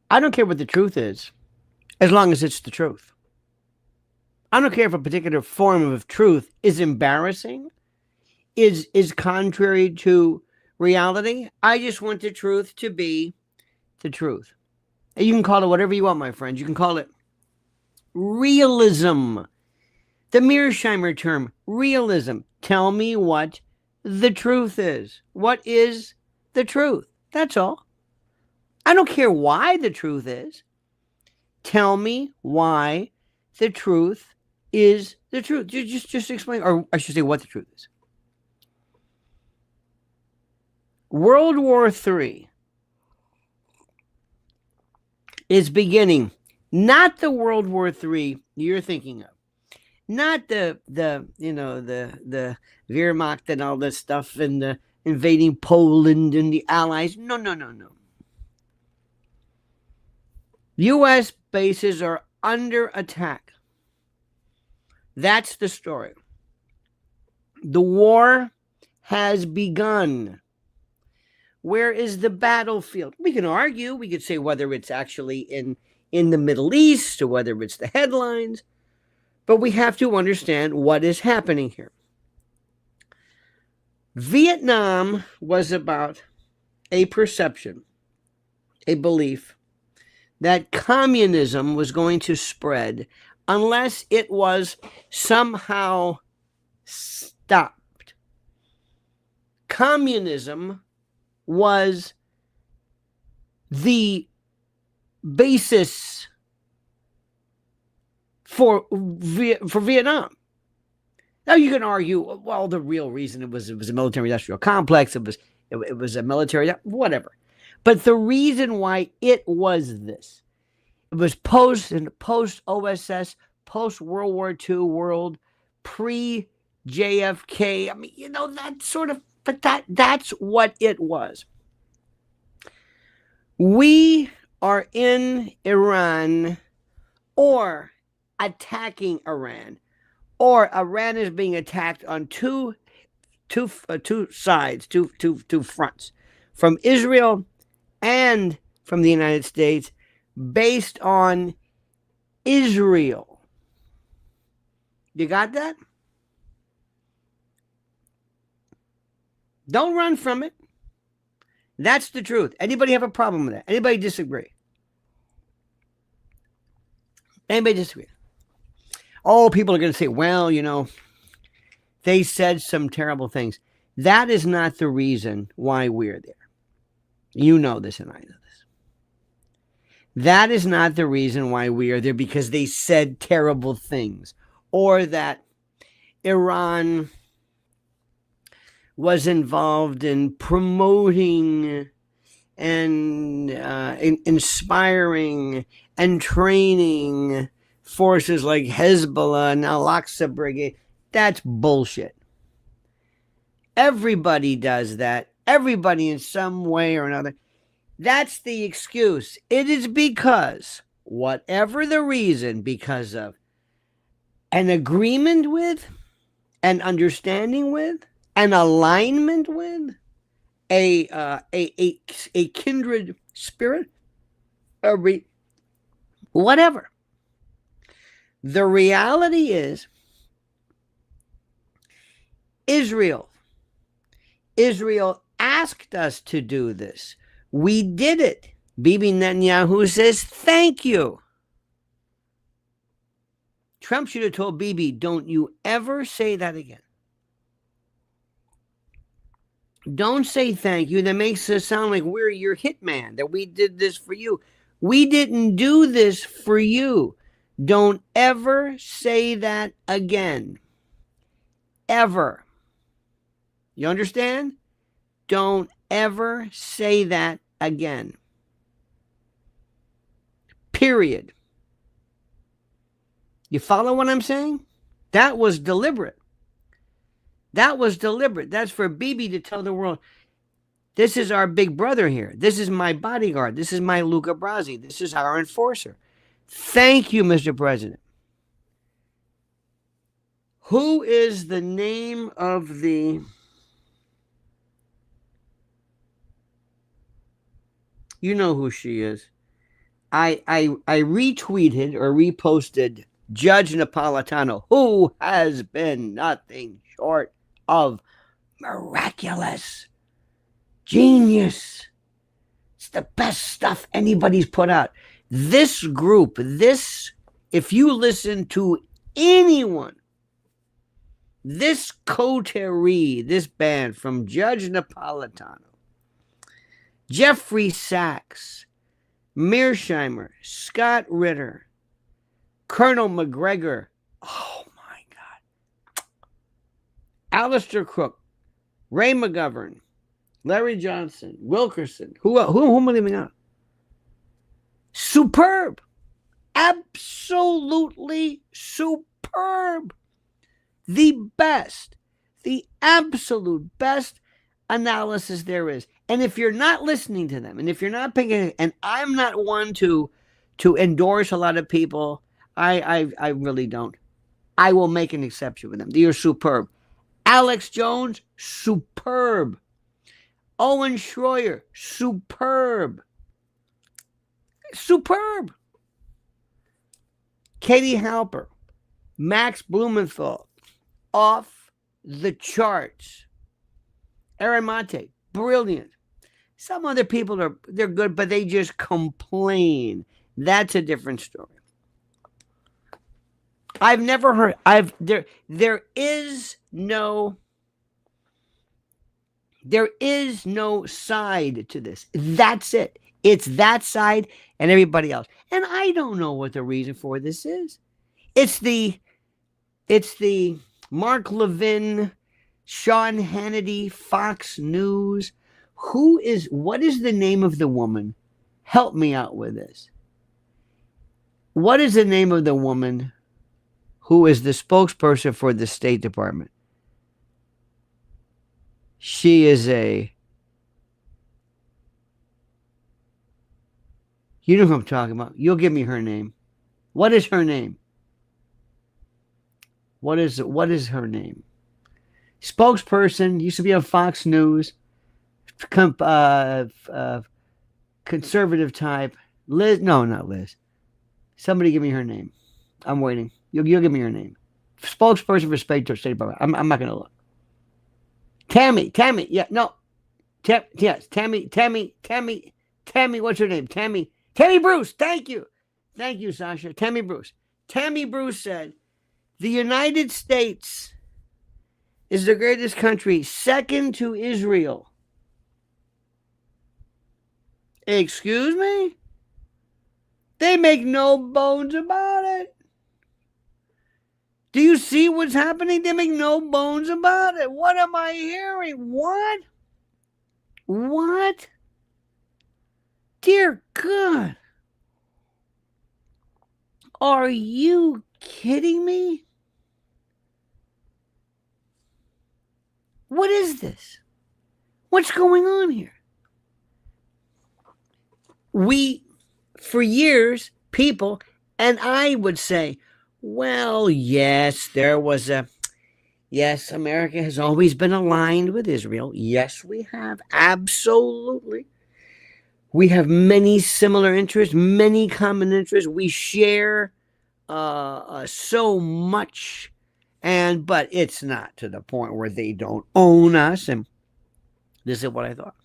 I don't care what the truth is, as long as it's the truth. I don't care if a particular form of truth is embarrassing, is contrary to reality. I just want the truth to be the truth. And you can call it whatever you want, my friends. You can call it realism. The Mearsheimer term, realism. Tell me what the truth is. What is the truth? That's all. I don't care why the truth is. Tell me why the truth is the truth. Just explain, or I should say what the truth is. World War III is beginning. Not the World War III you're thinking of. Not the Wehrmacht and all this stuff and the invading Poland and the Allies. No. U.S. bases are under attack. That's the story. The war has begun. Where is the battlefield? We can argue. We could say whether it's actually in the Middle East or whether it's the headlines. But we have to understand what is happening here. Vietnam was about a perception, a belief that communism was going to spread unless it was somehow stopped. Communism was the basis for Vietnam. Now you can argue, well, the real reason it was a military-industrial complex. It was a military, whatever. But the reason why it was this, it was post OSS, post World War II world, pre JFK. I mean, that sort of, but that's what it was. We are in Iran or attacking Iran, or Iran is being attacked on two sides, two fronts, from Israel and from the United States, based on Israel. You got that? Don't run from it. That's the truth. Anybody have a problem with that? Anybody disagree? Anybody disagree? Oh, people are going to say, well, they said some terrible things. That is not the reason why we're there. You know this and I know this. That is not the reason why we are there, because they said terrible things, or that Iran was involved in promoting and inspiring and training forces like Hezbollah and Al-Aqsa Brigade. That's bullshit. Everybody does that. Everybody in some way or another. That's the excuse. It is because, whatever the reason, because of an agreement with, an understanding with, an alignment with, a kindred spirit, whatever. The reality is, Israel asked us to do this. We did it. Bibi Netanyahu says, thank you. Trump should have told Bibi, don't you ever say that again. Don't say thank you. That makes us sound like we're your hitman, that we did this for you. We didn't do this for you. Don't ever say that again. Ever. You understand? Don't ever say that again. Period. You follow what I'm saying? That was deliberate. That was deliberate. That's for Bibi to tell the world, this is our big brother here. This is my bodyguard. This is my Luca Brasi. This is our enforcer. Thank you, Mr. President. Who is the name of the... You know who she is. I retweeted or reposted Judge Napolitano, who has been nothing short of miraculous, genius. It's the best stuff anybody's put out. This group, if you listen to anyone, this coterie, this band from Judge Napolitano, Jeffrey Sachs, Mearsheimer, Scott Ritter, Colonel McGregor, oh my God, Alistair Crook, Ray McGovern, Larry Johnson, Wilkerson, who am I leaving out? Superb. Absolutely superb. The best, the absolute best analysis there is. And if you're not listening to them, and if you're not picking, and I'm not one to endorse a lot of people, I really don't. I will make an exception with them. They are superb. Alex Jones, superb. Owen Schroyer, superb. Superb. Katie Halper, Max Blumenthal, off the charts. Aaron Mate, brilliant. Some other people they're good, but they just complain. That's a different story. I've never heard. There is no side to this. That's it. It's that side and everybody else. And I don't know what the reason for this is. It's the Mark Levin, Sean Hannity, Fox News. What is the name of the woman? Help me out with this. What is the name of the woman who is the spokesperson for the State Department? She is you know who I'm talking about. You'll give me her name. What is her name? What is her name? Spokesperson, used to be on Fox News, conservative type. Liz, no, not Liz. Somebody give me her name. I'm waiting. You'll give me her name. Spokesperson for State Department. I'm not going to look. Tammy. Yeah, no. Yes, Tammy. What's her name? Tammy Bruce. Thank you, Sasha. Tammy Bruce. Tammy Bruce said, the United States is the greatest country, second to Israel. Excuse me? They make no bones about it. Do you see what's happening? They make no bones about it. What am I hearing? What? Dear God. Are you kidding me? What is this? What's going on here? For years, people, and I would say, well, yes, yes, America has always been aligned with Israel. Yes, we have. Absolutely. We have many similar interests, many common interests. We share so much, but it's not to the point where they don't own us. And this is what I thought.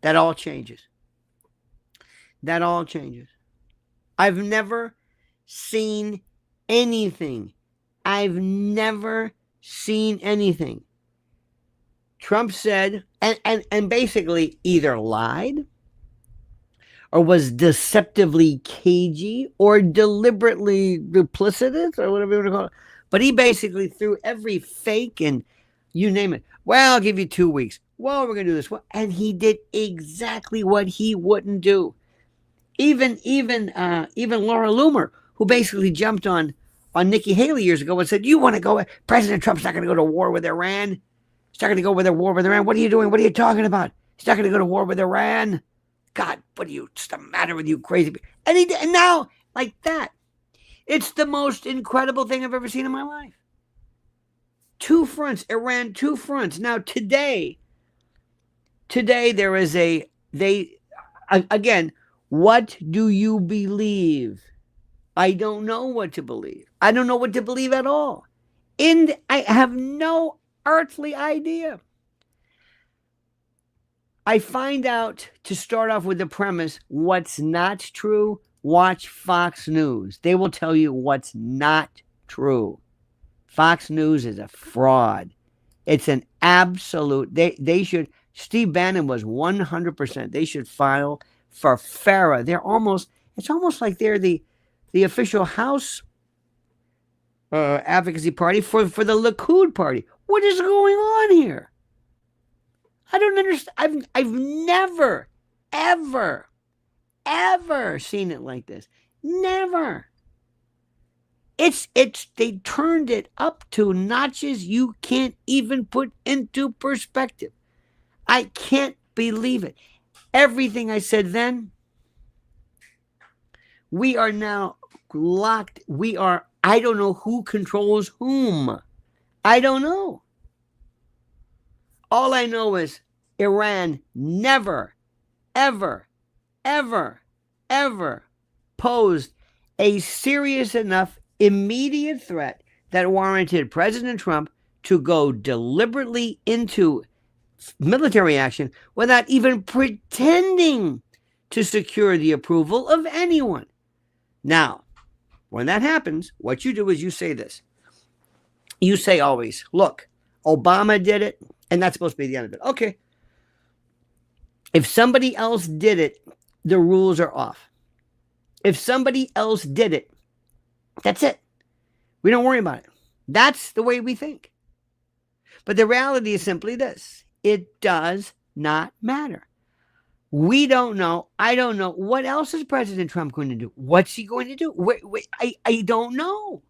That all changes. I've never seen anything. Trump said, and basically either lied or was deceptively cagey or deliberately duplicitous or whatever you want to call it. But he basically threw every fake and you name it. Well, I'll give you 2 weeks. Well, we're going to do this. And he did exactly what he wouldn't do. Even Laura Loomer, who basically jumped on Nikki Haley years ago and said, you want to go, President Trump's not going to go to war with Iran. He's not going to go to war with Iran. What are you doing? What are you talking about? He's not going to go to war with Iran. God, what's the matter with you crazy people? And now, like that. It's the most incredible thing I've ever seen in my life. 2 fronts, Iran, 2 fronts. Now, today there is again, What do you believe? I don't know what to believe. I don't know what to believe at all. And I have no earthly idea. I find out, to start off with the premise, what's not true. Watch Fox News. They will tell you what's not true. Fox News is a fraud. It's an absolute, they should, Steve Bannon was 100%. They should file for FARA. It's almost like they're the official House advocacy party for the Likud party. What is going on here? I don't understand. I've never, ever seen it like this. Never. They turned it up to notches you can't even put into perspective. I can't believe it. Everything I said then, we are now locked. I don't know who controls whom. I don't know. All I know is Iran never, ever posed a serious enough immediate threat that warranted President Trump to go deliberately into military action without even pretending to secure the approval of anyone. Now, when that happens, what you do is you say this. You say always, look, Obama did it, and that's supposed to be the end of it. Okay. If somebody else did it, the rules are off. If somebody else did it, that's it. We don't worry about it. That's the way we think. But the reality is simply this. It does not matter. We don't know. I don't know. What else is President Trump going to do? What's he going to do? I don't know.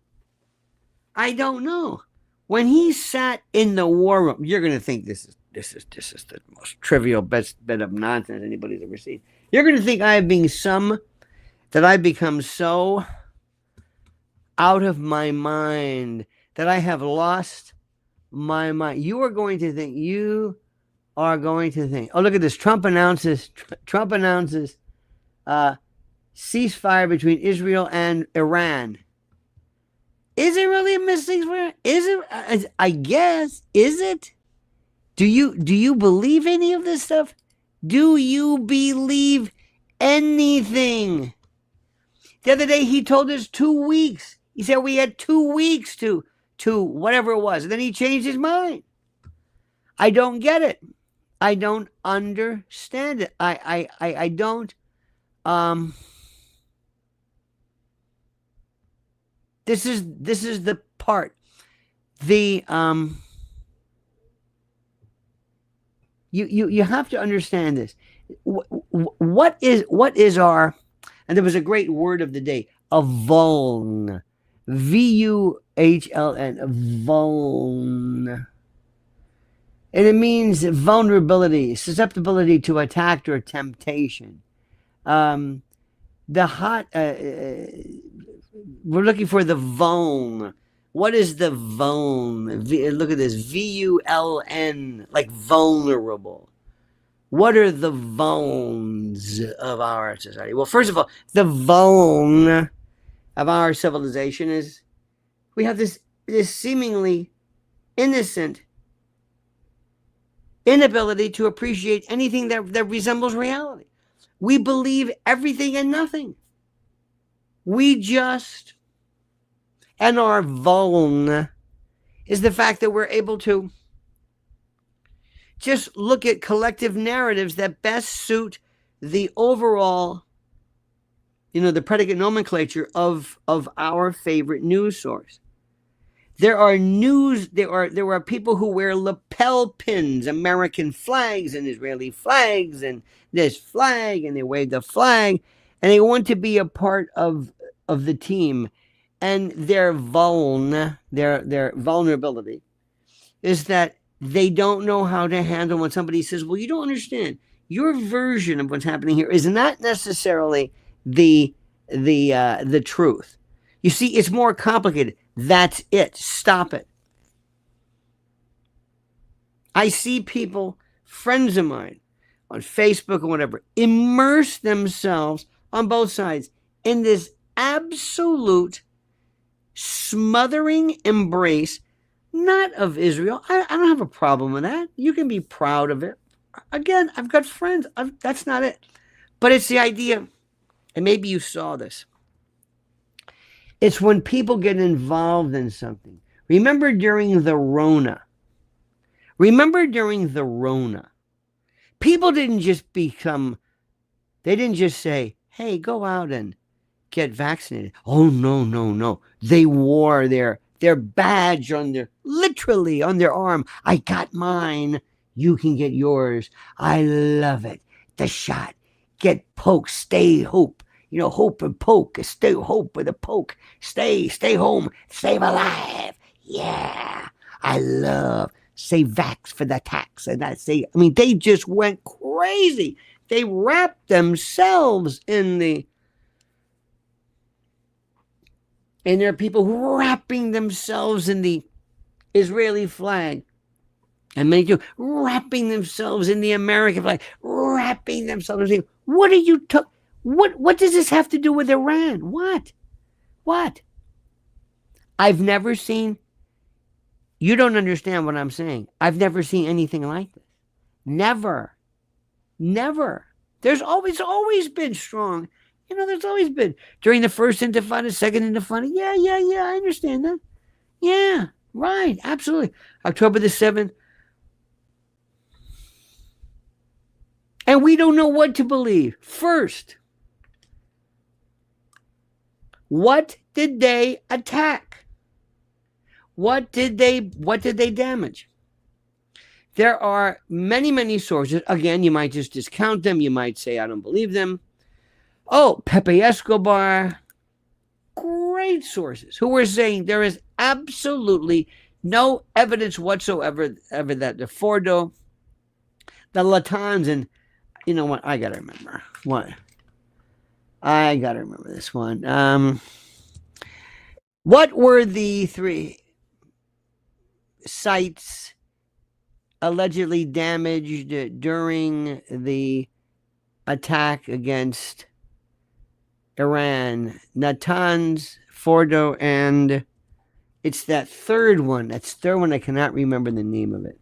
I don't know. When he sat in the war room, you're going to think this is the most trivial best bit of nonsense anybody's ever seen. You're going to think I've become so out of my mind that I have lost my mind. You are going to think, oh, look at this. Trump announces ceasefire between Israel and Iran. Is it really a ceasefire? Is it? I guess. Is it? Do you believe any of this stuff? Do you believe anything? The other day he told us 2 weeks. He said we had 2 weeks to whatever it was. And then he changed his mind. I don't get it. I don't understand it. I don't. This is the part. You have to understand this. What is our, and there was a great word of the day, a vuln. VUHLN, vuln. And it means vulnerability, susceptibility to attack or temptation. We're looking for the vuln. What is the vuln? Look at this, VULN, like vulnerable. What are the vulns of our society? Well, first of all, the vuln of our civilization is we have this seemingly innocent inability to appreciate anything that resembles reality. We believe everything and nothing. And our vuln is the fact that we're able to just look at collective narratives that best suit the overall, the predicate nomenclature of our favorite news source. There are people who wear lapel pins, American flags and Israeli flags and this flag, and they wave the flag, and they want to be a part of the team. And their vulnerability is that they don't know how to handle when somebody says, well, you don't understand. Your version of what's happening here is not necessarily the truth. You see, it's more complicated. That's it. Stop it. I see people, friends of mine, on Facebook or whatever, immerse themselves on both sides in this absolute smothering embrace, not of Israel. I don't have a problem with that. You can be proud of it. Again, I've got friends. That's not it. But it's the idea, and maybe you saw this. It's when people get involved in something. Remember during the Rona. People didn't just they didn't just say, hey, go out and get vaccinated. Oh, no. They wore their badge literally on their arm. I got mine. You can get yours. I love it. The shot. Get poked. Stay hope. Hope and poke. Stay hope with a poke. Stay home. Save alive. Yeah. I love. Say vax for the tax. And they just went crazy. They wrapped themselves and there are people wrapping themselves in the Israeli flag. And many people wrapping themselves in the American flag, wrapping themselves in what are you what does this have to do with Iran? What? I've never seen, you don't understand what I'm saying. I've never seen anything like this. Never. There's always been strong. There's always been during the first intifada, second intifada. Yeah, I understand that. Yeah, right, absolutely. October the 7th. And we don't know what to believe. First, what did they attack? What did they damage? There are many sources. Again, you might just discount them. You might say, I don't believe them. Oh, Pepe Escobar. Great sources who were saying there is absolutely no evidence whatsoever that the Fordo, the Latans, and you know what? I got to remember. This one. What were the 3 sites allegedly damaged during the attack against Iran? Natanz, Fordo, and it's that third one. That's third one. I cannot remember the name of it.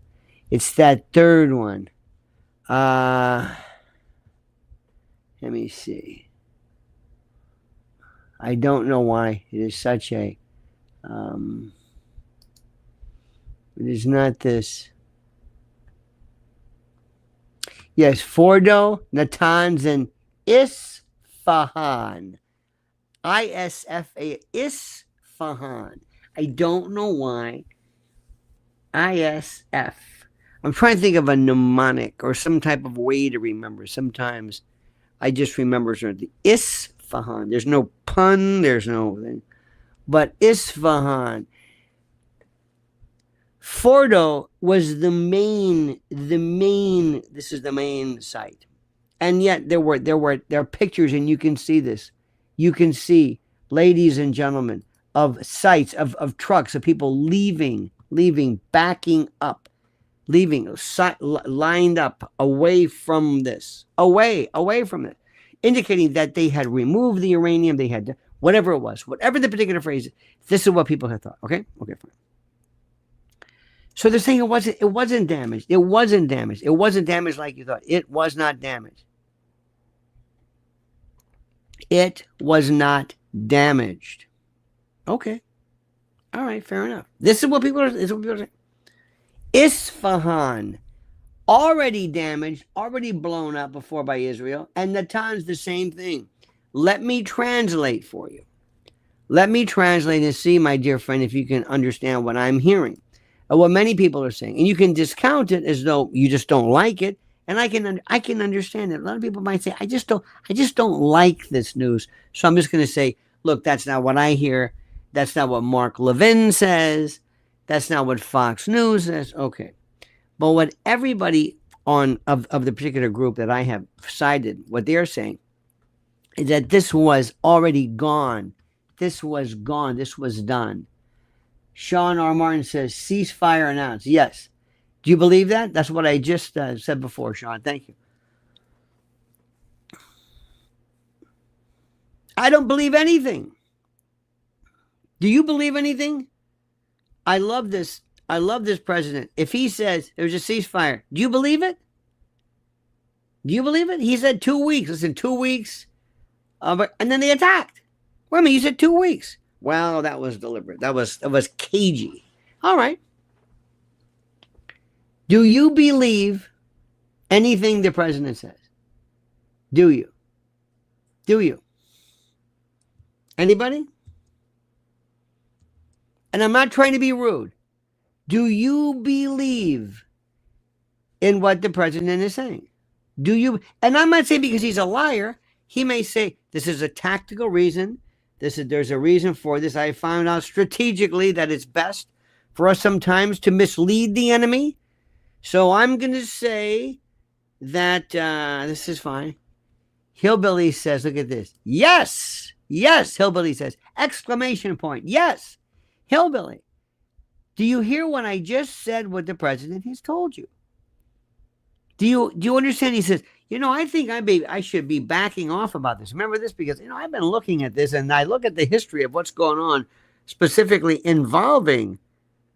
It's that third one. Let me see. I don't know why it is such a. It is not this. Yes, Fordo, Natanz, and Isfahan. ISFA. Isfahan. I don't know why. ISF. I'm trying to think of a mnemonic or some type of way to remember. Sometimes I just remember the Isfahan. There's no pun. There's no thing. But Isfahan. Fordo was the main, this is the main site. And yet there are pictures, and you can see this. You can see, ladies and gentlemen, of sites, of trucks, of people leaving, backing up, lined up away from this, away from it, indicating that they had removed the uranium, they had, whatever it was, whatever the particular phrase is, this is what people had thought. Okay, fine. So they're saying it wasn't damaged. It wasn't damaged. It wasn't damaged like you thought. It was not damaged. It was not damaged. Okay. All right, fair enough. This is what people are saying. Isfahan, already damaged, already blown up before by Israel, and Natanz the same thing. Let me translate for you. Let me translate and see, my dear friend, if you can understand what I'm hearing. What many people are saying, and you can discount it as though you just don't like it, and I can understand it. A lot of people might say, I just don't like this news, so I'm just going to say, look, that's not what I hear. That's not what Mark Levin says. That's not what Fox News says. Okay, but what everybody of the particular group that I have cited, what they're saying is that this was already gone. This was gone. This was done. Sean R. Martin says, ceasefire announced. Yes. Do you believe that? That's what I just said before, Sean. Thank you. I don't believe anything. Do you believe anything? I love this. I love this president. If he says there's a ceasefire, do you believe it? Do you believe it? He said 2 weeks. Listen, 2 weeks. And then they attacked. Wait a minute, you said 2 weeks. Well, that was deliberate. That was cagey. All right. Do you believe anything the president says? Do you? Do you? Anybody? And I'm not trying to be rude. Do you believe in what the president is saying? Do you? And I'm not saying because he's a liar. He may say, this is a tactical reason. There's a reason for this. I found out strategically that it's best for us sometimes to mislead the enemy. So I'm going to say that this is fine. Hillbilly says, look at this. Yes. Yes, Hillbilly says. Exclamation point. Yes. Hillbilly. Do you hear what I just said, what the president has told you? Do you understand? He says, I think I should be backing off about this. Remember this? Because, I've been looking at this and I look at the history of what's going on specifically involving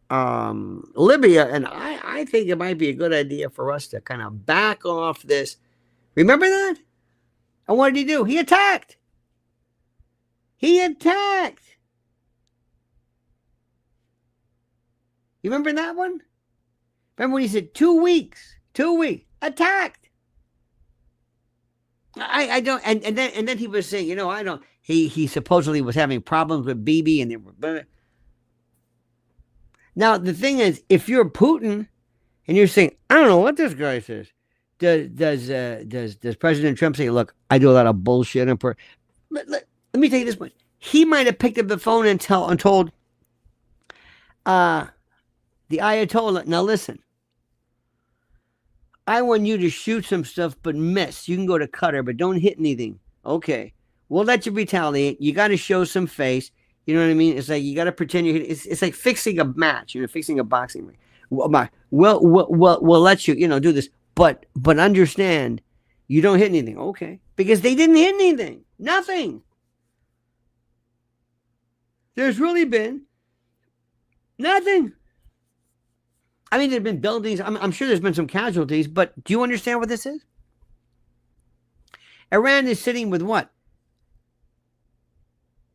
Libya. And I think it might be a good idea for us to kind of back off this. Remember that? And what did he do? He attacked. He attacked. You remember that one? Remember when he said 2 weeks? 2 weeks. Attacked. I don't, and then he was saying, I don't. He supposedly was having problems with Bibi, and they were. Now the thing is, if you're Putin, and you're saying, I don't know what this guy says, does President Trump say, look, I do a lot of bullshit, and let me tell you this much. He might have picked up the phone and told the Ayatollah, now listen, I want you to shoot some stuff, but miss. You can go to Qatar, but don't hit anything. Okay. We'll let you retaliate. You got to show some face. You know what I mean? It's like you got to pretend you're hitting. It's like fixing a match, fixing a boxing ring. We'll let you, do this. But understand, you don't hit anything. Okay. Because they didn't hit anything. Nothing. There's really been nothing. I mean, there have been buildings. I'm sure there's been some casualties, but do you understand what this is? Iran is sitting with what?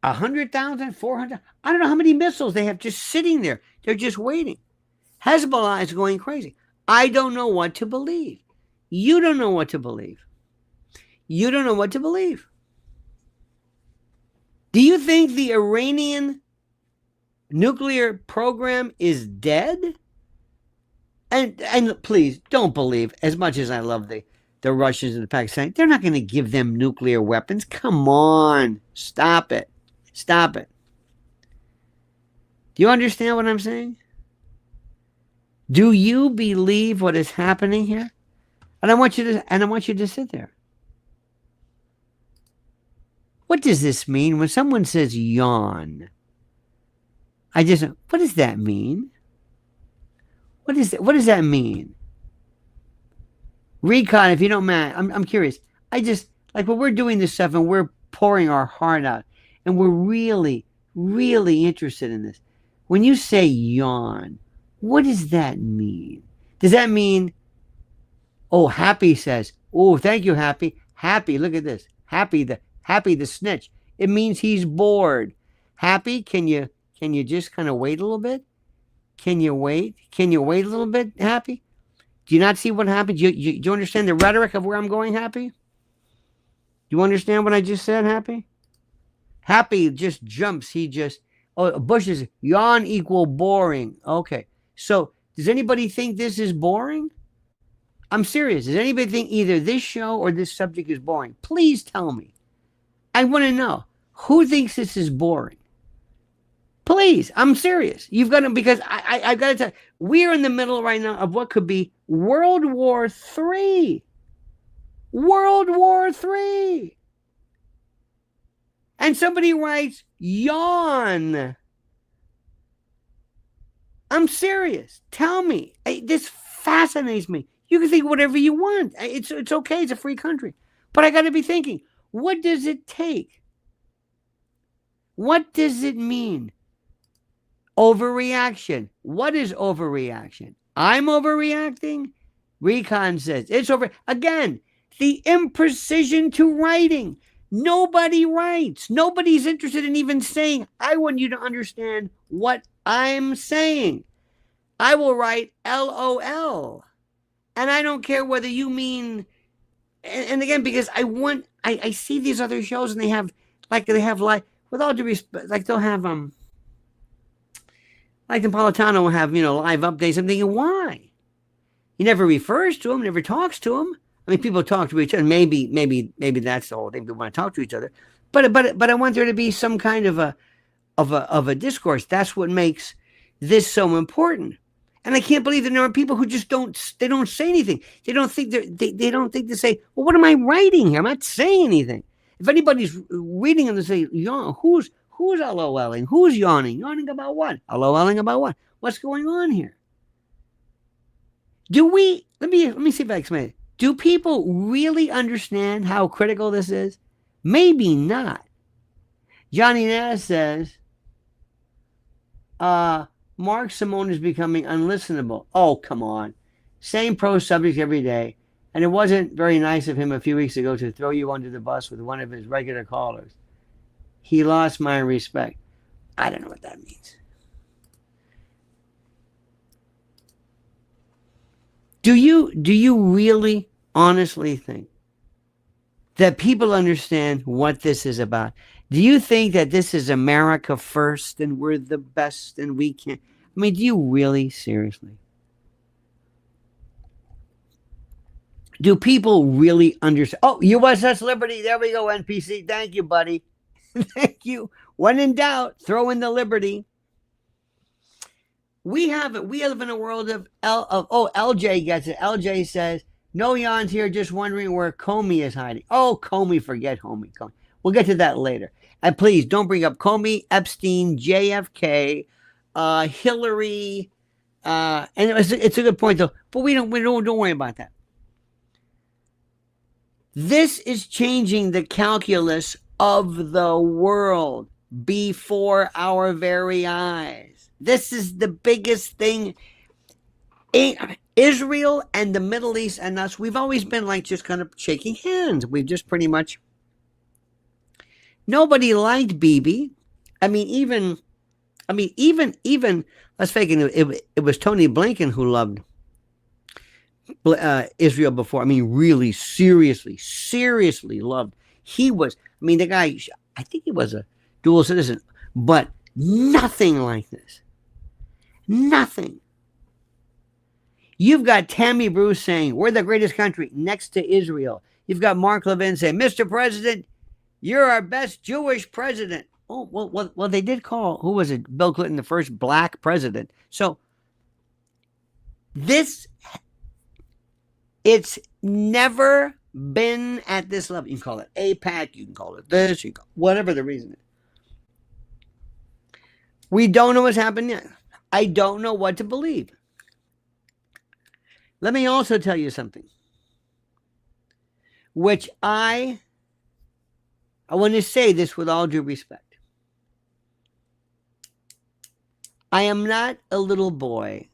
100,000, 400? I don't know how many missiles they have just sitting there. They're just waiting. Hezbollah is going crazy. I don't know what to believe. You don't know what to believe. You don't know what to believe. Do you think the Iranian nuclear program is dead? And please don't believe, as much as I love the Russians and the Pakistanis, they're not going to give them nuclear weapons. Come on. Stop it. Stop it. Do you understand what I'm saying? Do you believe what is happening here? And I want you to sit there. What does this mean when someone says yawn? What does that mean? What does that mean? Recon, if you don't mind, I'm curious. I just, like when we're doing this stuff and we're pouring our heart out and we're really, really interested in this. When you say yawn, what does that mean? Does that mean, Happy says, thank you, Happy. Happy, look at this. Happy the snitch. It means he's bored. Happy, can you just kind of wait a little bit? Can you wait? Can you wait a little bit, Happy? Do you not see what happened? Do you understand the rhetoric of where I'm going, Happy? Do you understand what I just said, Happy? Happy just jumps. Bush is yawn equal boring. Okay. So does anybody think this is boring? I'm serious. Does anybody think either this show or this subject is boring? Please tell me. I want to know. Who thinks this is boring? Please, I'm serious. You've got to, because I've got to tell you, we're in the middle right now of what could be World War III. World War III. And somebody writes, yawn. I'm serious. Tell me. This fascinates me. You can think whatever you want. It's okay. It's a free country. But I got to be thinking, what does it take What does it mean? Overreaction. What is overreaction? I'm overreacting? Recon says it's over. Again, the imprecision to writing. Nobody writes. Nobody's interested in even saying, I want you to understand what I'm saying. I will write LOL. And I don't care whether you mean, and again, because I see these other shows and they have with all due respect, like they'll have, like Napolitano will have, live updates. I'm thinking, why? He never refers to him, never talks to him. I mean, people talk to each other. Maybe that's the whole thing. They want to talk to each other. But I want there to be some kind of a discourse. That's what makes this so important. And I can't believe that there are people who just don't say anything. They don't think to say, well, what am I writing here? I'm not saying anything. If anybody's reading them, they say, yawn. Who's LOLing? Who's yawning? Yawning about what? LOLing about what? What's going on here? Let me see if I explain it. Do people really understand how critical this is? Maybe not. Johnny Nass says, Mark Simone is becoming unlistenable. Oh, come on. Same pro subject every day. And it wasn't very nice of him a few weeks ago to throw you under the bus with one of his regular callers. He lost my respect. I don't know what that means. Do you really honestly think that people understand what this is about? Do you think that this is America first and we're the best and we can't? I mean, do you really seriously? Do people really understand? Oh, USS Liberty. There we go, NPC. Thank you, buddy. Thank you. When in doubt, throw in the Liberty. We live in a world of LJ gets it. LJ says, no yawns here, just wondering where Comey is hiding. Oh, Comey, forget Comey. We'll get to that later. And please don't bring up Comey, Epstein, JFK, Hillary. And it's a good point though. But don't worry about that. This is changing the calculus of the world before our very eyes. This is the biggest thing. Israel and the Middle East and us, we've always been like just kind of shaking hands. We've just pretty much, nobody liked Bibi. Even let's face it was Tony Blinken who loved Israel before. Really seriously loved. He was, the guy, I think he was a dual citizen, but nothing like this. Nothing. You've got Tammy Bruce saying, we're the greatest country next to Israel. You've got Mark Levin saying, Mr. President, you're our best Jewish president. Oh, well, they did call, who was it? Bill Clinton, the first black president. So it's never been at this level. You can call it APAC, you can call it this, whatever the reason is. We don't know what's happened yet. I don't know what to believe. Let me also tell you something, which I want to say this with all due respect. I am not a little boy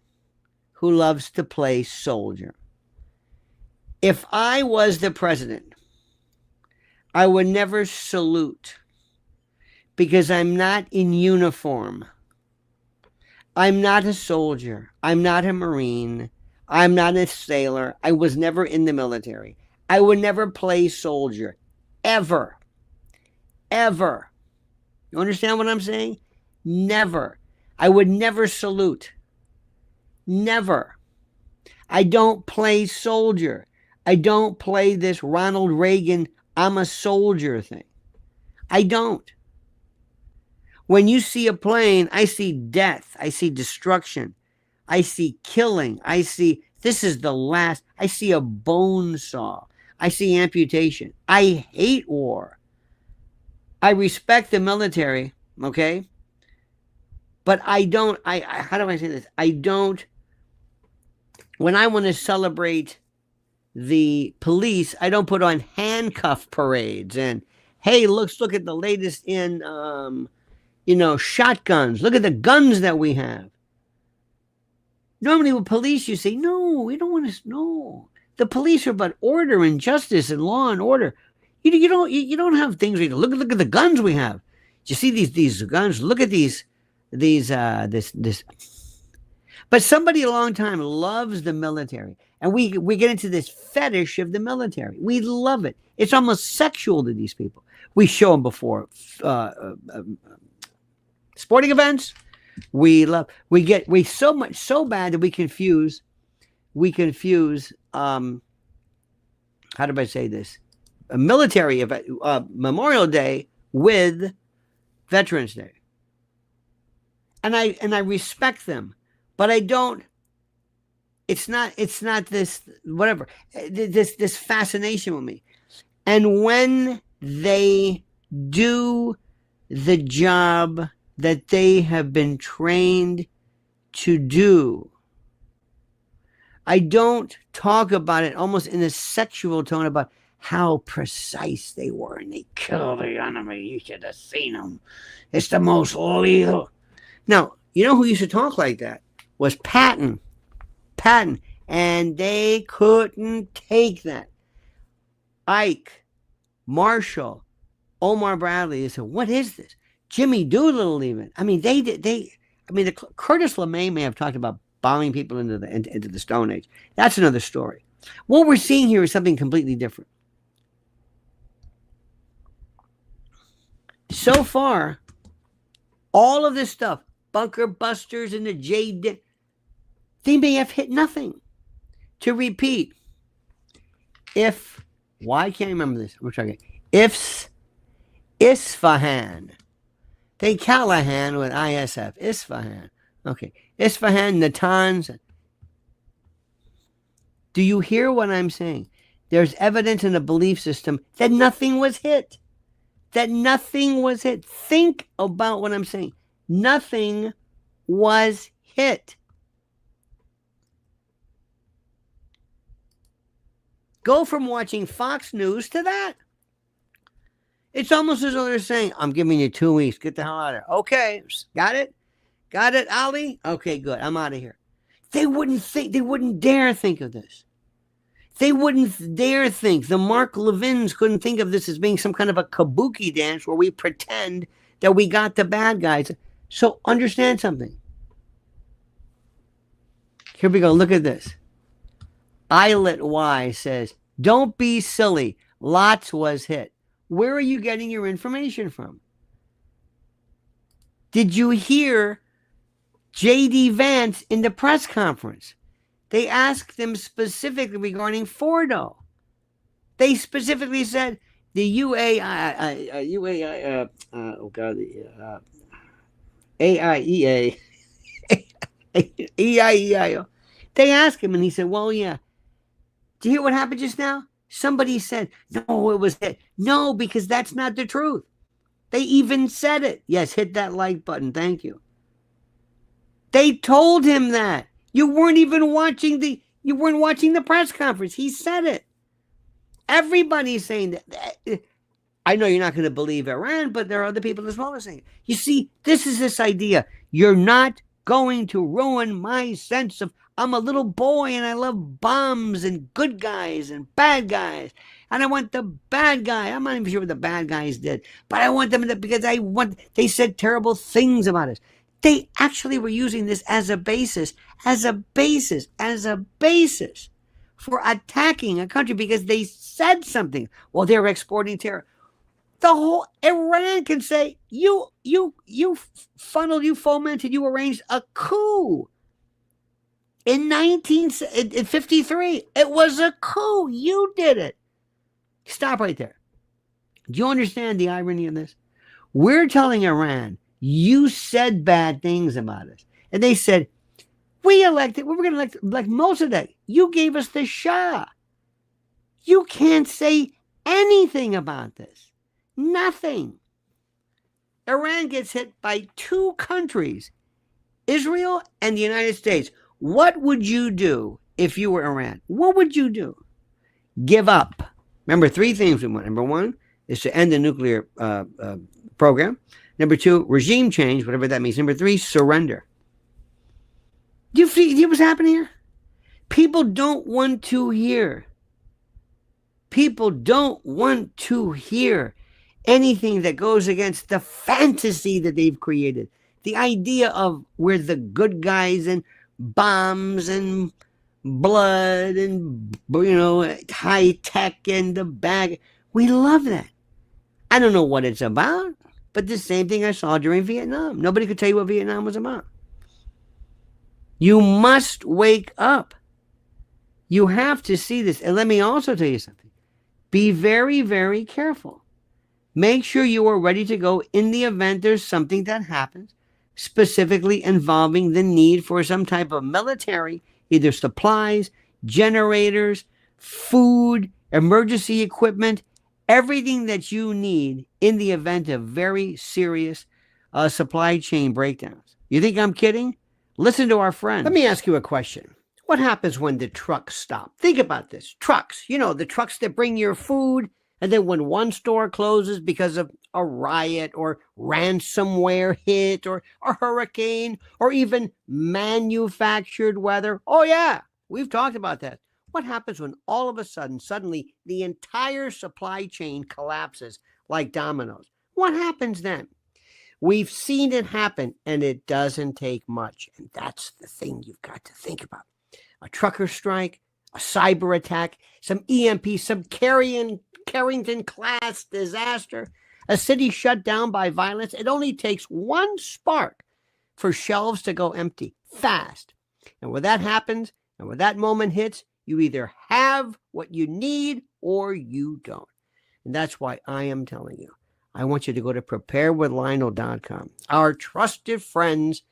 who loves to play soldier. If I was the president, I would never salute because I'm not in uniform. I'm not a soldier. I'm not a Marine. I'm not a sailor. I was never in the military. I would never play soldier. Ever. Ever. You understand what I'm saying? Never. I would never salute. Never. I don't play soldier. I don't play this Ronald Reagan, I'm a soldier thing. I don't. When you see a plane, I see death. I see destruction. I see killing. I see, this is the last. I see a bone saw. I see amputation. I hate war. I respect the military, okay? But I don't, how do I say this? I don't, when I want to celebrate the police, I don't put on handcuff parades and, hey, look at the latest in shotguns. Look at the guns that we have. Normally with police, you say, no, we don't want to. No, the police are about order and justice and law and order. You don't have things where you look at the guns we have. You see these guns? Look at this. But somebody a long time loves the military, and we get into this fetish of the military. We love it. It's almost sexual to these people. We show them before sporting events. We so bad that we confuse. How do I say this? A military event, Memorial Day with Veterans Day, and I respect them, but I don't. It's not this whatever this fascination with me, and when they do the job that they have been trained to do, I don't talk about it almost in a sexual tone about how precise they were and they killed the enemy. You should have seen them. It's the most lethal. Now, you know who used to talk like that? Was Patton. And they couldn't take that. Ike, Marshall, Omar Bradley, they said, what is this? Jimmy Doolittle even. I mean, Curtis LeMay may have talked about bombing people into the Stone Age. That's another story. What we're seeing here is something completely different. So far, all of this stuff, bunker busters and the JD, they may have hit nothing. To repeat, why can't I remember this? We're talking Isfahan. They Callahan with ISF. Isfahan. Okay. Isfahan, Natanz. Do you hear what I'm saying? There's evidence in the belief system that nothing was hit. Think about what I'm saying. Nothing was hit. Go from watching Fox News to that. It's almost as though they're saying, I'm giving you 2 weeks. Get the hell out of here. Okay. Got it? Got it, Ali? Okay, good. I'm out of here. They wouldn't dare think of this. They wouldn't dare think. The Mark Levins couldn't think of this as being some kind of a kabuki dance where we pretend that we got the bad guys. So understand something. Here we go. Look at this. Islet Y says, don't be silly. Lots was hit. Where are you getting your information from? Did you hear J.D. Vance in the press conference? They asked them specifically regarding Fordo. They specifically said the AIEA, EIEIO. They asked him, and he said, well, yeah. Do you hear what happened just now? Somebody said, no, it was hit. No, because that's not the truth. They even said it. Yes, hit that like button. Thank you. They told him that. You weren't even watching the press conference. He said it. Everybody's saying that. I know you're not going to believe Iran, but there are other people as well as saying it. You see, this is this idea. You're not going to ruin my sense of I'm a little boy and I love bombs and good guys and bad guys. And I want the bad guy. I'm not even sure what the bad guys did, but I want them to, because they said terrible things about us. They actually were using this as a basis for attacking a country because they said something. Well, they're exporting terror. The whole Iran can say, you funneled, you fomented, you arranged a coup. In 1953, it was a coup. You did it. Stop right there. Do you understand the irony of this? We're telling Iran, you said bad things about us. And they said, we were going to elect Mossadegh. You gave us the Shah. You can't say anything about this. Nothing. Iran gets hit by 2 countries, Israel and the United States. What would you do if you were Iran? What would you do? Give up. Remember 3 things we want. Number 1 is to end the nuclear program. Number 2, regime change, whatever that means. Number 3, surrender. Do you see what's happening here? People don't want to hear. People don't want to hear anything that goes against the fantasy that they've created. The idea of we're the good guys and bombs and blood and, high tech and the bag. We love that. I don't know what it's about, but the same thing I saw during Vietnam. Nobody could tell you what Vietnam was about. You must wake up. You have to see this. And let me also tell you something. Be very, very careful. Make sure you are ready to go in the event there's something that happens, specifically involving the need for some type of military, either supplies, generators, food, emergency equipment, everything that you need in the event of very serious supply chain breakdowns. You think I'm kidding? Listen to our friends. Let me ask you a question. What happens when the trucks stop? Think about this. Trucks, the trucks that bring your food, and then when one store closes because of a riot or ransomware hit or a hurricane or even manufactured weather. Oh yeah, we've talked about that. What happens when all of a sudden, suddenly the entire supply chain collapses like dominoes? What happens then? We've seen it happen, and it doesn't take much. And that's the thing you've got to think about. A trucker strike, a cyber attack, some EMP, some Carrington-class disaster, a city shut down by violence. It only takes one spark for shelves to go empty fast. And when that happens, and when that moment hits, you either have what you need or you don't. And that's why I am telling you, I want you to go to preparewithlionel.com. Our trusted friends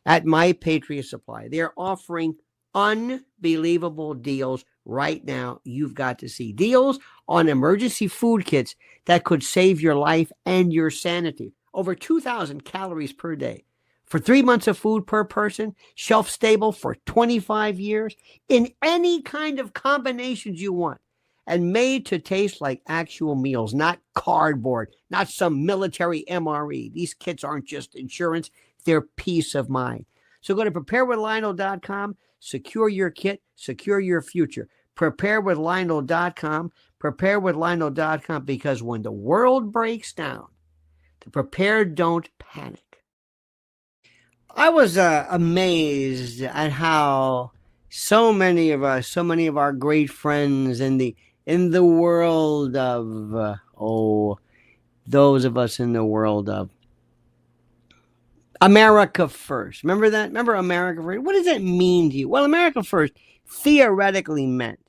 at My Patriot Supply, they're offering unbelievable deals right now. You've got to see deals on emergency food kits that could save your life and your sanity. Over 2,000 calories per day. For 3 months of food per person, shelf stable for 25 years, in any kind of combinations you want, and made to taste like actual meals, not cardboard, not some military MRE. These kits aren't just insurance, they're peace of mind. So go to preparewithlionel.com, secure your kit, secure your future. Preparewithlionel.com, preparewithlionel.com, because when the world breaks down, the prepared don't panic. I was amazed at how so many of our great friends in the world of those of us in the world of America First. Remember that? Remember America First? What does that mean to you? Well, America First theoretically meant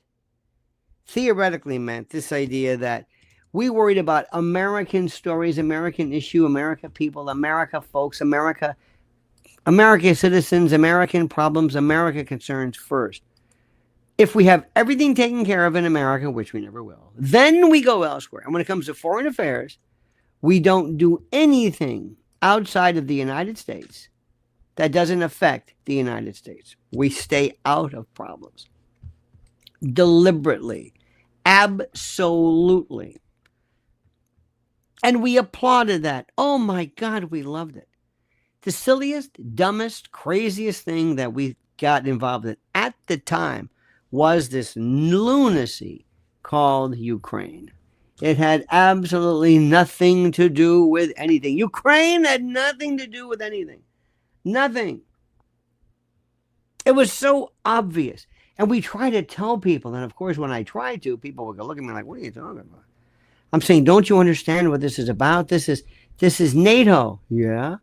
this idea that we worried about American stories, American issue, America people, America folks, America citizens, American problems, America concerns first. If we have everything taken care of in America, which we never will, then we go elsewhere. And when it comes to foreign affairs, we don't do anything outside of the United States that doesn't affect the United States. We stay out of problems. Deliberately. Absolutely. And we applauded that. Oh my God, we loved it. The silliest, dumbest, craziest thing that we got involved in at the time was this lunacy called Ukraine. It had absolutely nothing to do with anything. Ukraine had nothing to do with anything. Nothing. It was so obvious. And we try to tell people, and of course when I try to, people will go look at me like, what are you talking about? I'm saying, don't you understand what this is about? This is NATO. Yeah.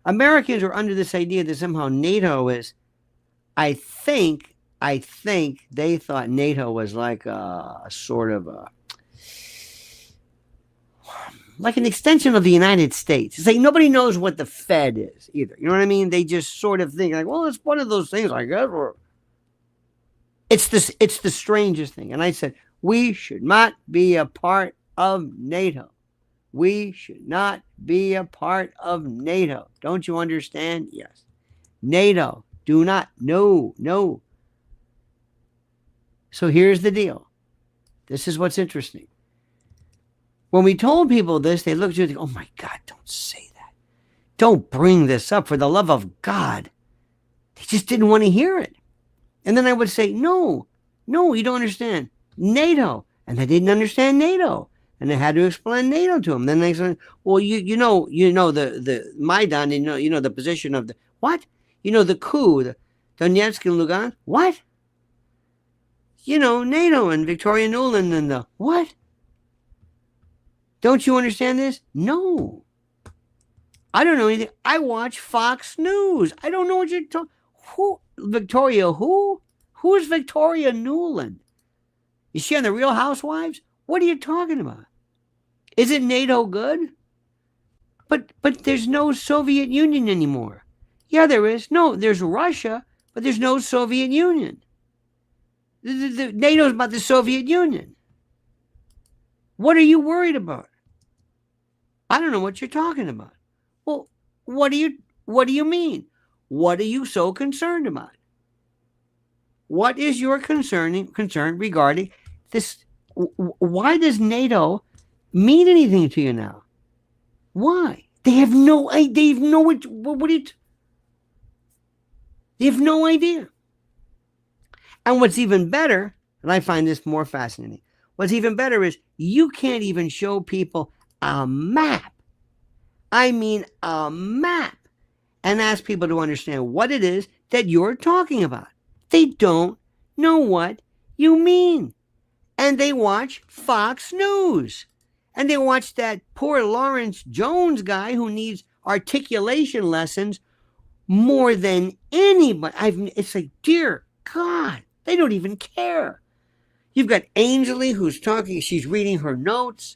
Americans are under this idea that somehow NATO is, I think they thought NATO was like a sort of like an extension of the United States. It's like nobody knows what the Fed is either. You know what I mean? They just sort of think like, well, it's one of those things, I guess. It's the strangest thing. And I said, we should not be a part of NATO. We should not be a part of NATO. Don't you understand? Yes. NATO. Do not. No. So here's the deal. This is what's interesting. When we told people this, they looked at you and go, oh my God, don't say that. Don't bring this up for the love of God. They just didn't want to hear it. And then I would say, no, you don't understand. NATO. And they didn't understand NATO. And I had to explain NATO to them. Then they said, well, you know the Maidan, you know the position of the what? You know the coup, the Donetsk and Lugansk. What? You know, NATO and Victoria Nuland and the what? Don't you understand this? No. I don't know anything. I watch Fox News. I don't know what you're talking. Who? Victoria who? Who's Victoria Nuland? Is she on the Real Housewives? What are you talking about? Isn't NATO good? But there's no Soviet Union anymore. Yeah, there is. No, there's Russia, but there's no Soviet Union. NATO's about the Soviet Union. What are you worried about? I don't know what you're talking about. Well, what do you mean? What are you so concerned about? What is your concern regarding this? Why does NATO mean anything to you now? Why? They have no idea. They have no They have no idea. And what's even better, and I find this more fascinating, what's even better is you can't even show people a map. I mean a map. And ask people to understand what it is that you're talking about. They don't know what you mean. And they watch Fox News. And they watch that poor Lawrence Jones guy who needs articulation lessons more than anybody. It's like, dear God, they don't even care. You've got Ainsley who's talking, she's reading her notes.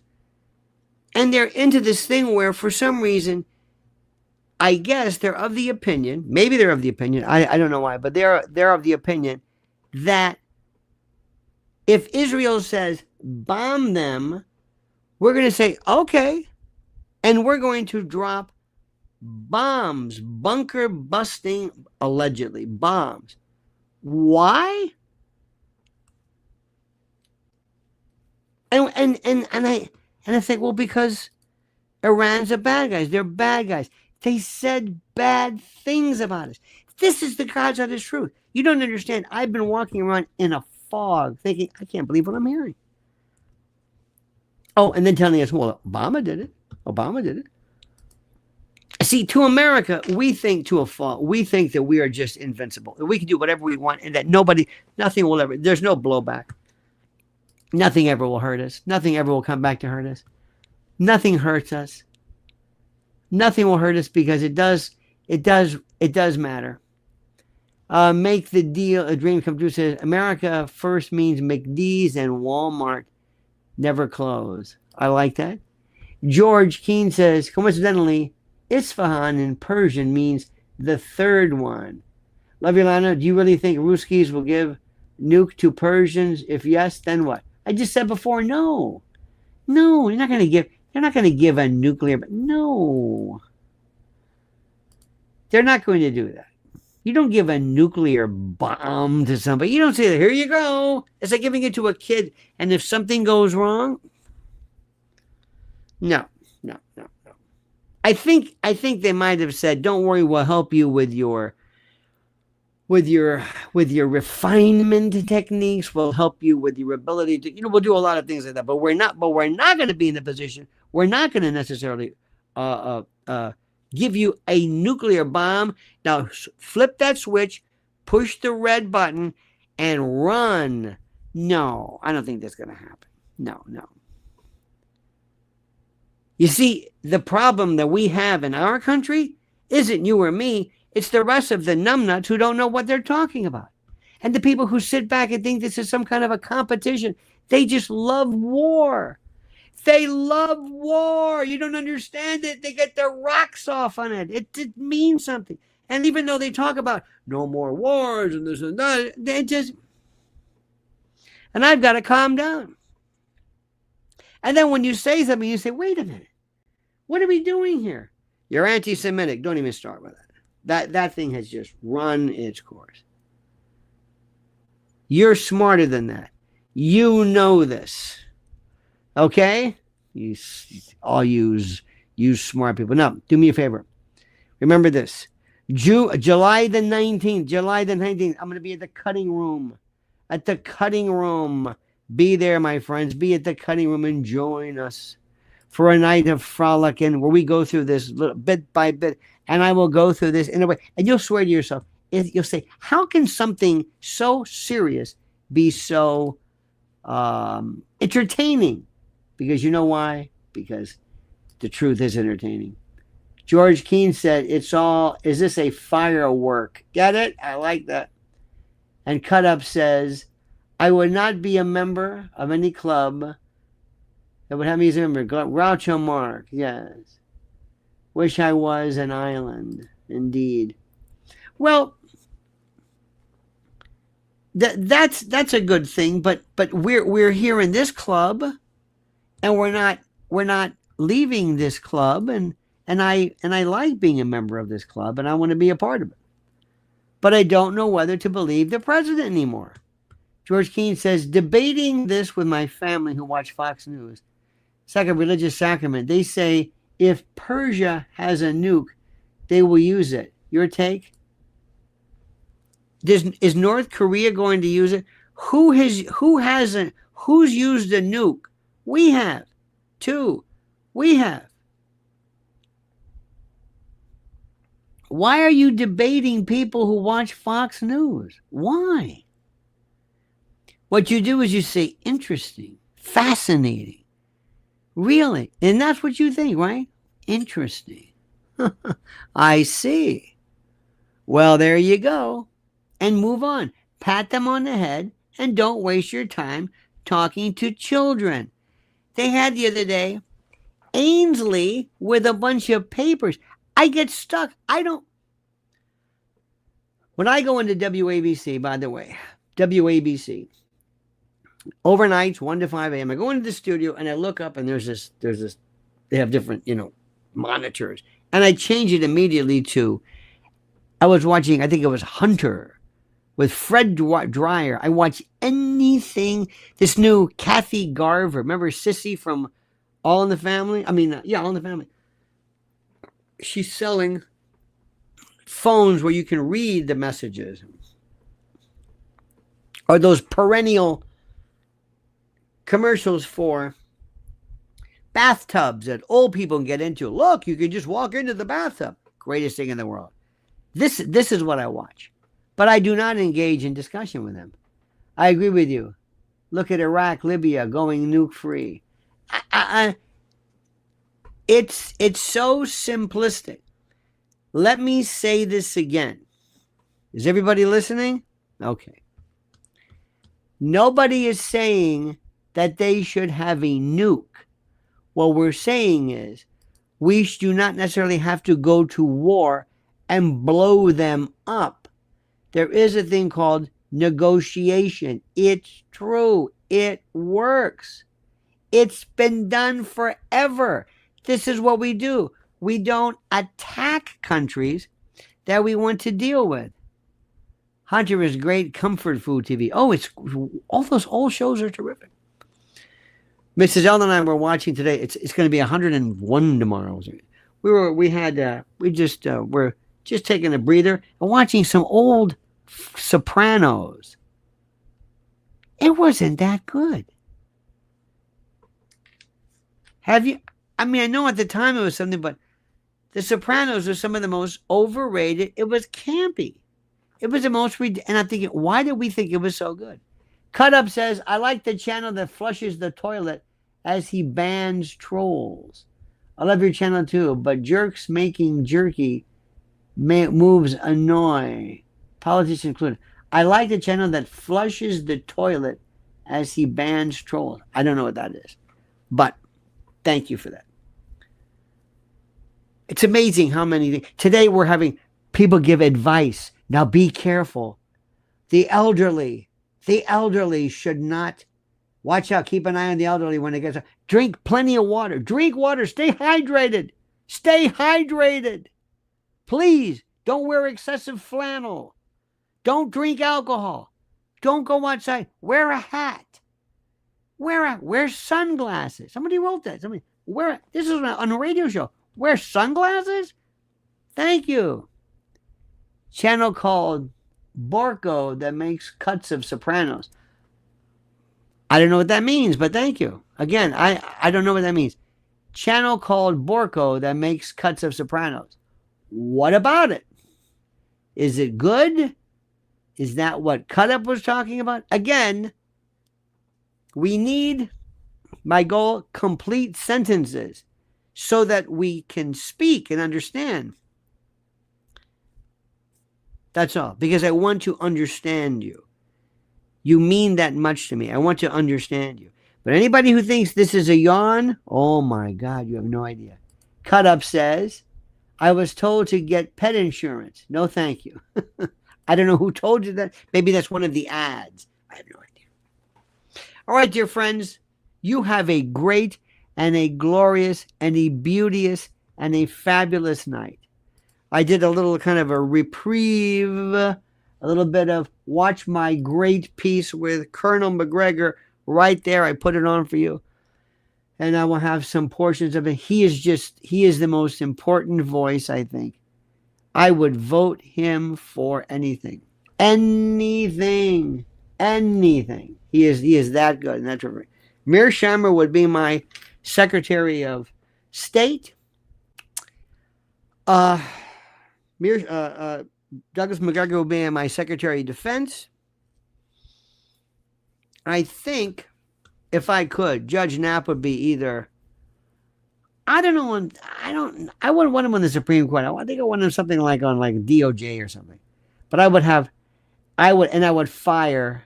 And they're into this thing where for some reason, I guess they're of the opinion, maybe they're of the opinion, I don't know why, but they're of the opinion that if Israel says bomb them, we're going to say, okay, and we're going to drop bombs, bunker busting, allegedly, bombs. Why? And I think, well, because Iran's a bad guys. They're bad guys. They said bad things about us. This is the God's honest truth. You don't understand. I've been walking around in a fog thinking, I can't believe what I'm hearing. Oh, and then telling us, well, Obama did it. Obama did it. See, to America, we think to a fault. We think that we are just invincible. That we can do whatever we want and that nothing will ever, there's no blowback. Nothing ever will hurt us. Nothing ever will come back to hurt us. Nothing hurts us. Nothing will hurt us because it does matter. Make the deal, a dream come true says, America first means McDee's and Walmart never close. I like that. George Keene says, coincidentally, Isfahan in Persian means the third one. Love you, Lana. Do you really think Ruskies will give nuke to Persians? If yes, then what? I just said before, no. No, you're not going to give a nuclear, no. They're not going to do that. You don't give a nuclear bomb to somebody. You don't say, here you go. It's like giving it to a kid. And if something goes wrong, no. I think they might have said, don't worry, we'll help you with your refinement techniques. We'll help you with your ability to, we'll do a lot of things like that. But we're not going to be in the position. We're not going to necessarily give you a nuclear bomb. Now flip that switch, push the red button, and run. No, I don't think that's going to happen. No. You see, the problem that we have in our country isn't you or me. It's the rest of the numbnuts who don't know what they're talking about. And the people who sit back and think this is some kind of a competition. They just love war. They love war. You don't understand it. They get their rocks off on it. It means something. And even though they talk about no more wars and this and that, they just... And I've got to calm down. And then when you say something, you say, wait a minute. What are we doing here? You're anti-Semitic. Don't even start with that. That thing has just run its course. You're smarter than that. You know this. Okay? You smart people. No, do me a favor. Remember this. July the 19th. July the 19th. I'm going to be at the cutting room. At the cutting room. Be there, my friends. Be at the cutting room and join us for a night of frolicking where we go through this little bit by bit. And I will go through this in a way. And you'll swear to yourself, you'll say, how can something so serious be so entertaining? Because you know why? Because the truth is entertaining. George Keane said, is this a firework? Get it? I like that. And Cut Up says, I would not be a member of any club that would have me as a member. Groucho Marx, yes. Wish I was an island, indeed. Well, that's a good thing, but we're here in this club, and we're not leaving this club, and I like being a member of this club, and I want to be a part of it. But I don't know whether to believe the president anymore. George Keane says, debating this with my family who watch Fox News. It's like a religious sacrament. They say if Persia has a nuke, they will use it. Your take? Is North Korea going to use it? Who's used a nuke? We have. 2. We have. Why are you debating people who watch Fox News? Why? What you do is you say, interesting, fascinating, really. And that's what you think, right? Interesting. I see. Well, there you go. And move on. Pat them on the head and don't waste your time talking to children. They had the other day Ainsley with a bunch of papers. I get stuck. When I go into WABC, by the way, WABC, overnights, 1 to 5 a.m., I go into the studio and I look up and there's this, they have different, monitors. And I change it immediately to, I was watching, I think it was Hunter with Fred Dreyer. I watch anything, this new Kathy Garver. Remember Sissy from All in the Family? All in the Family. She's selling phones where you can read the messages. Or those perennial commercials for bathtubs that old people can get into. Look, you can just walk into the bathtub. Greatest thing in the world. This is what I watch. But I do not engage in discussion with them. I agree with you. Look at Iraq, Libya going nuke free. It's so simplistic. Let me say this again. Is everybody listening? Okay. Nobody is saying that they should have a nuke. What we're saying is we do not necessarily have to go to war and blow them up. There is a thing called negotiation. It's true. It works. It's been done forever. This is what we do. We don't attack countries that we want to deal with. Hunter is great comfort food TV. Oh, all those old shows are terrific. Mrs. Ellen and I were watching today. It's going to be 101 tomorrow. We're just taking a breather and watching some old Sopranos. It wasn't that good. Have you? I know at the time it was something, but The Sopranos are some of the most overrated. It was campy. It was the most, and I'm thinking, why did we think it was so good? Cut Up says, I like the channel that flushes the toilet as he bans trolls. I love your channel too, but jerks making jerky moves annoy. Politicians included. I like the channel that flushes the toilet as he bans trolls. I don't know what that is, but thank you for that. It's amazing how many. Today we're having people give advice. Now be careful. The elderly should not. Watch out. Keep an eye on the elderly when it gets. Drink plenty of water. Drink water. Stay hydrated. Stay hydrated. Please don't wear excessive flannel. Don't drink alcohol. Don't go outside. Wear a hat. Wear sunglasses. Somebody wrote that. This is on a radio show. Wear sunglasses? Thank you. Channel called Borco that makes cuts of Sopranos. I don't know what that means, but thank you. Again, I don't know what that means. Channel called Borco that makes cuts of Sopranos. What about it? Is it good? Is that what Cut Up was talking about? Again, we need, my goal, complete sentences so that we can speak and understand. That's all. Because I want to understand you. You mean that much to me. I want to understand you. But anybody who thinks this is a yawn, oh my God, you have no idea. Cut Up says, I was told to get pet insurance. No, thank you. I don't know who told you that. Maybe that's one of the ads. I have no idea. All right, dear friends, you have a great and a glorious and a beauteous and a fabulous night. I did a little kind of a reprieve, a little bit of watch my great piece with Colonel McGregor right there. I put it on for you. And I will have some portions of it. He is the most important voice, I think. I would vote him for anything. Anything. Anything. He is that good. And that's right. Mearsheimer would be my Secretary of State. Douglas McGregor will be my Secretary of Defense. I think, if I could, Judge Knapp would be either. I don't know. I wouldn't want him on the Supreme Court. I think I want him something like on like DOJ or something. But I would fire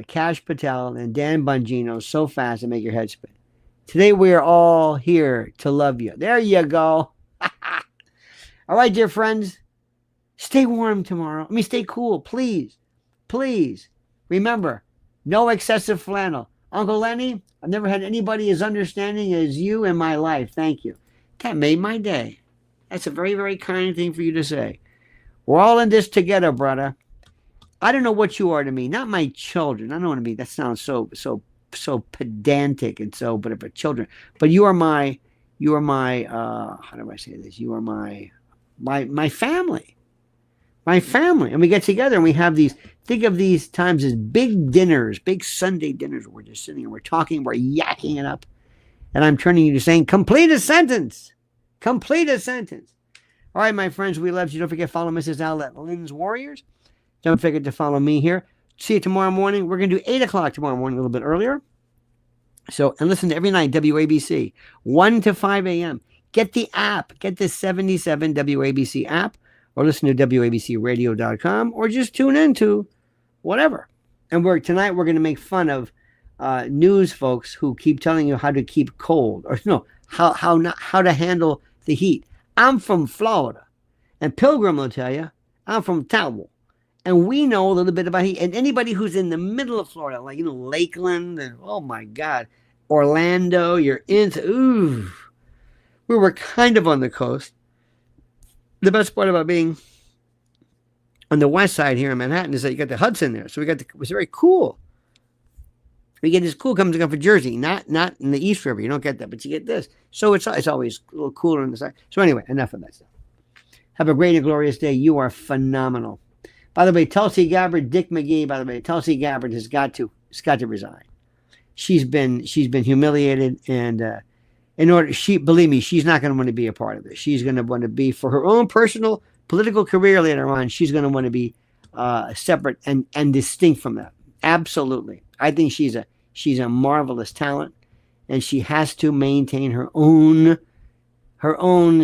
Kash Patel and Dan Bongino so fast and make your head spin. Today we are all here to love you. There you go. All right, dear friends. Stay warm tomorrow. Stay cool, please. Please. Remember, no excessive flannel. Uncle Lenny, I've never had anybody as understanding as you in my life. Thank you. That made my day. That's a very, very kind thing for you to say. We're all in this together, brother. I don't know what you are to me. Not my children. I don't want to be. That sounds so pedantic and so. But for children, but you are my. How do I say this? You are my family. My family, and we get together and we have these. Think of these times as big dinners, big Sunday dinners. We're just sitting and we're talking, we're yakking it up, and I'm turning you to saying, "Complete a sentence, complete a sentence." All right, my friends, we love you. Don't forget to follow Mrs. Outlet Lynn's Warriors. Don't forget to follow me here. See you tomorrow morning. We're going to do 8 o'clock tomorrow morning, a little bit earlier. So, and listen to every night WABC 1 to 5 a.m. Get the app. Get the 77 WABC app. Or listen to WABCRadio.com, or just tune into whatever. And tonight we're going to make fun of news folks who keep telling you how to keep cold, or no, how to handle the heat. I'm from Florida, and Pilgrim will tell you I'm from Towel, and we know a little bit about heat. And anybody who's in the middle of Florida, like Lakeland, and oh my God, Orlando, you're into. Ooh, we were kind of on the coast. The best part about being on the west side here in Manhattan is that you got the Hudson there. So it was very cool. We get this cool coming for Jersey, not in the East River. You don't get that, but you get this. So it's always a little cooler on the side. So anyway, enough of that stuff. Have a great and glorious day. You are phenomenal. By the way, Tulsi Gabbard, Dick McGee, by the way, Tulsi Gabbard has got to resign. She's been humiliated, and believe me, she's not going to want to be a part of this. She's going to want to be, for her own personal political career later on, she's going to want to be separate and distinct from that. Absolutely. I think she's a marvelous talent, and she has to maintain her own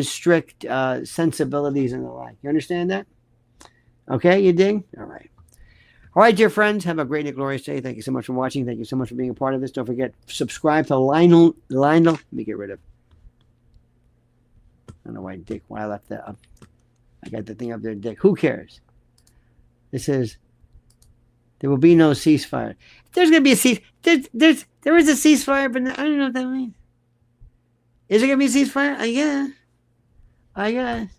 strict sensibilities and the like. You understand that? Okay, you dig? All right. All right, dear friends, have a great and glorious day. Thank you so much for watching. Thank you so much for being a part of this. Don't forget, subscribe to Lionel. Let me get rid of. I don't know why I left that up. I got the thing up there, Dick. Who cares? It says, there will be no ceasefire. There's going to be a ceasefire. There is a ceasefire, but I don't know what that means. Is there going to be a ceasefire? I guess.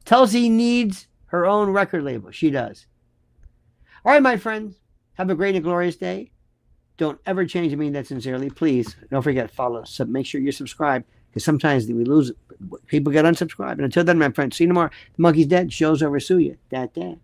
Tulsi needs her own record label. She does. All right, my friends, have a great and glorious day. Don't ever change. I mean that sincerely. Please don't forget, follow. Make sure you're subscribed, because sometimes we lose People get unsubscribed. And until then, my friends, see you tomorrow. The monkey's dead. Show's over. Sue you. That.